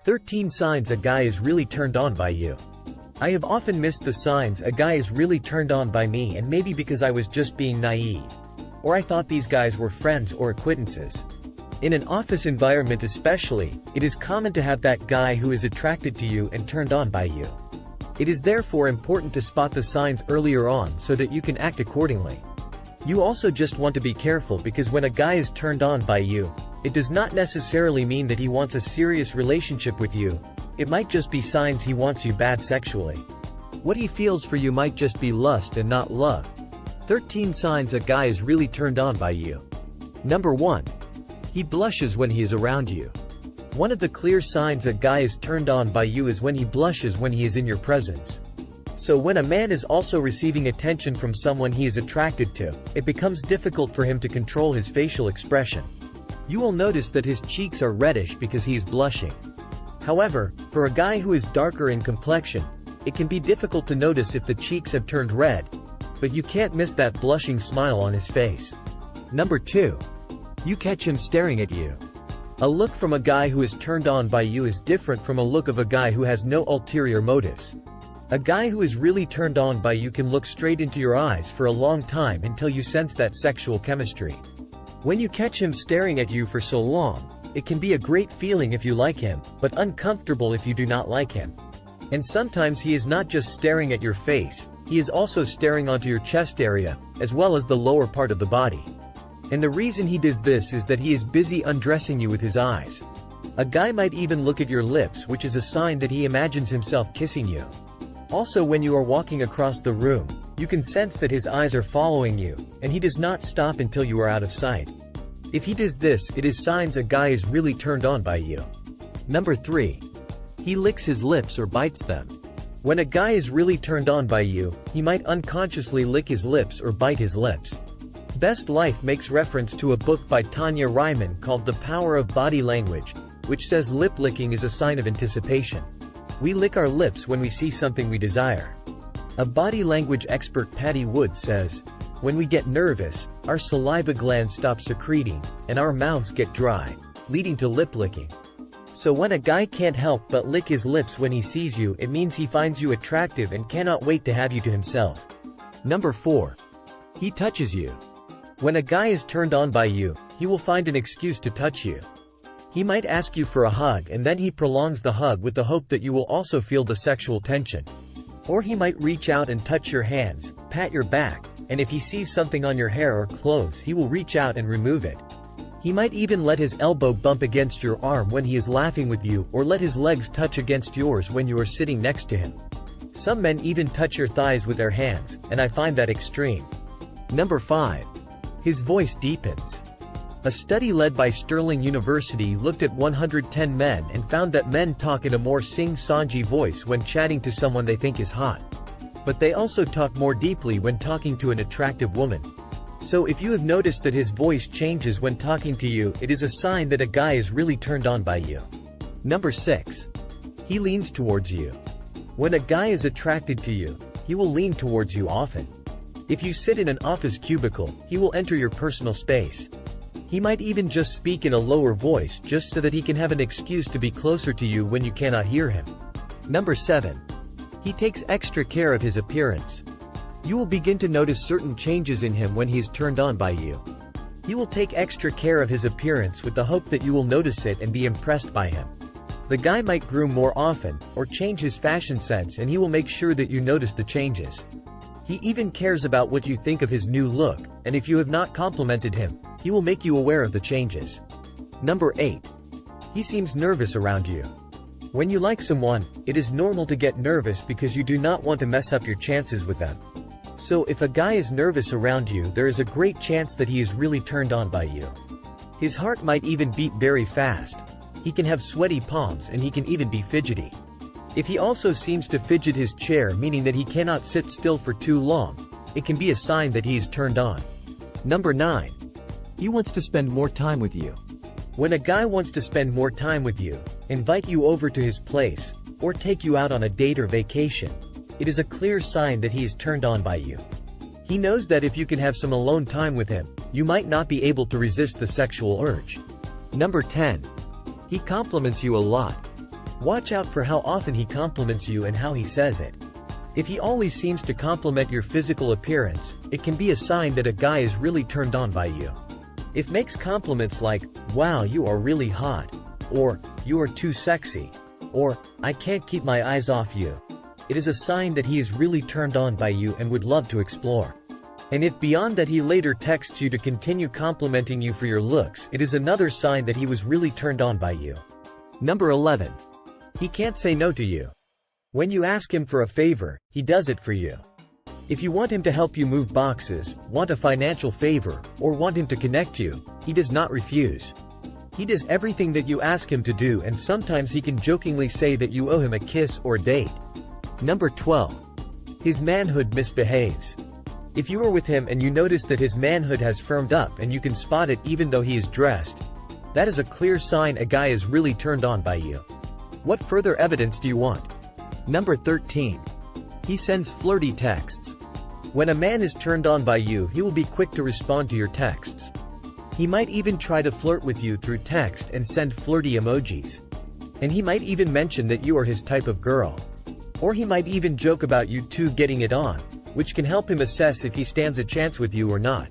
13 signs a guy is really turned on by you. I have often missed the signs a guy is really turned on by me, and maybe because I was just being naive. Or I thought these guys were friends or acquaintances. In an office environment especially, it is common to have that guy who is attracted to you and turned on by you. It is therefore important to spot the signs earlier on so that you can act accordingly. You also just want to be careful, because when a guy is turned on by you, it does not necessarily mean that he wants a serious relationship with you. It might just be signs he wants you bad sexually. What he feels for you might just be lust and not love. 13 signs a guy is really turned on by you. Number 1. He blushes when he is around you. One of the clear signs a guy is turned on by you is when he blushes when he is in your presence. So when a man is also receiving attention from someone he is attracted to, it becomes difficult for him to control his facial expression. You will notice that his cheeks are reddish because he is blushing. However, for a guy who is darker in complexion, it can be difficult to notice if the cheeks have turned red, but you can't miss that blushing smile on his face. Number 2. You catch him staring at you. A look from a guy who is turned on by you is different from a look of a guy who has no ulterior motives. A guy who is really turned on by you can look straight into your eyes for a long time until you sense that sexual chemistry. When you catch him staring at you for so long, it can be a great feeling if you like him, but uncomfortable if you do not like him. And sometimes he is not just staring at your face, he is also staring onto your chest area, as well as the lower part of the body. And the reason he does this is that he is busy undressing you with his eyes. A guy might even look at your lips, which is a sign that he imagines himself kissing you. Also, when you are walking across the room, you can sense that his eyes are following you, and he does not stop until you are out of sight. If he does this, it is signs a guy is really turned on by you. Number 3. He licks his lips or bites them. When a guy is really turned on by you, he might unconsciously lick his lips or bite his lips. Best Life makes reference to a book by Tanya Ryman called The Power of Body Language, which says lip licking is a sign of anticipation. We lick our lips when we see something we desire. A body language expert, Patty Wood, says, "When we get nervous, our saliva glands stop secreting, and our mouths get dry, leading to lip licking." So when a guy can't help but lick his lips when he sees you, it means he finds you attractive and cannot wait to have you to himself. Number 4. He touches you. When a guy is turned on by you, he will find an excuse to touch you. He might ask you for a hug, and then he prolongs the hug with the hope that you will also feel the sexual tension. Or he might reach out and touch your hands, pat your back, and if he sees something on your hair or clothes, he will reach out and remove it. He might even let his elbow bump against your arm when he is laughing with you, or let his legs touch against yours when you are sitting next to him. Some men even touch your thighs with their hands, and I find that extreme. Number 5. His voice deepens. A study led by Sterling University looked at 110 men and found that men talk in a more sing-songy voice when chatting to someone they think is hot. But they also talk more deeply when talking to an attractive woman. So if you have noticed that his voice changes when talking to you, it is a sign that a guy is really turned on by you. Number 6. He leans towards you. When a guy is attracted to you, he will lean towards you often. If you sit in an office cubicle, he will enter your personal space. He might even just speak in a lower voice just so that he can have an excuse to be closer to you when you cannot hear him. Number 7. He takes extra care of his appearance. You will begin to notice certain changes in him when he is turned on by you. He will take extra care of his appearance with the hope that you will notice it and be impressed by him. The guy might groom more often, or change his fashion sense, and he will make sure that you notice the changes. He even cares about what you think of his new look, and if you have not complimented him, he will make you aware of the changes. Number 8. He seems nervous around you. When you like someone, it is normal to get nervous because you do not want to mess up your chances with them. So if a guy is nervous around you, there is a great chance that he is really turned on by you. His heart might even beat very fast. He can have sweaty palms, and he can even be fidgety. If he also seems to fidget his chair, meaning that he cannot sit still for too long, it can be a sign that he is turned on. Number 9. He wants to spend more time with you. When a guy wants to spend more time with you, invite you over to his place, or take you out on a date or vacation, it is a clear sign that he is turned on by you. He knows that if you can have some alone time with him, you might not be able to resist the sexual urge. Number 10. He compliments you a lot. Watch out for how often he compliments you and how he says it. If he always seems to compliment your physical appearance, it can be a sign that a guy is really turned on by you. If makes compliments like, "Wow, you are really hot," or "You are too sexy," or "I can't keep my eyes off you," it is a sign that he is really turned on by you and would love to explore. And if beyond that he later texts you to continue complimenting you for your looks, it is another sign that he was really turned on by you. Number 11. He can't say no to you. When you ask him for a favor, he does it for you. If you want him to help you move boxes, want a financial favor, or want him to connect you, he does not refuse. He does everything that you ask him to do, and sometimes he can jokingly say that you owe him a kiss or date. Number 12. His manhood misbehaves. If you are with him and you notice that his manhood has firmed up and you can spot it even though he is dressed, that is a clear sign a guy is really turned on by you. What further evidence do you want? Number 13. He sends flirty texts. When a man is turned on by you, he will be quick to respond to your texts. He might even try to flirt with you through text and send flirty emojis. And he might even mention that you are his type of girl. Or he might even joke about you two getting it on, which can help him assess if he stands a chance with you or not.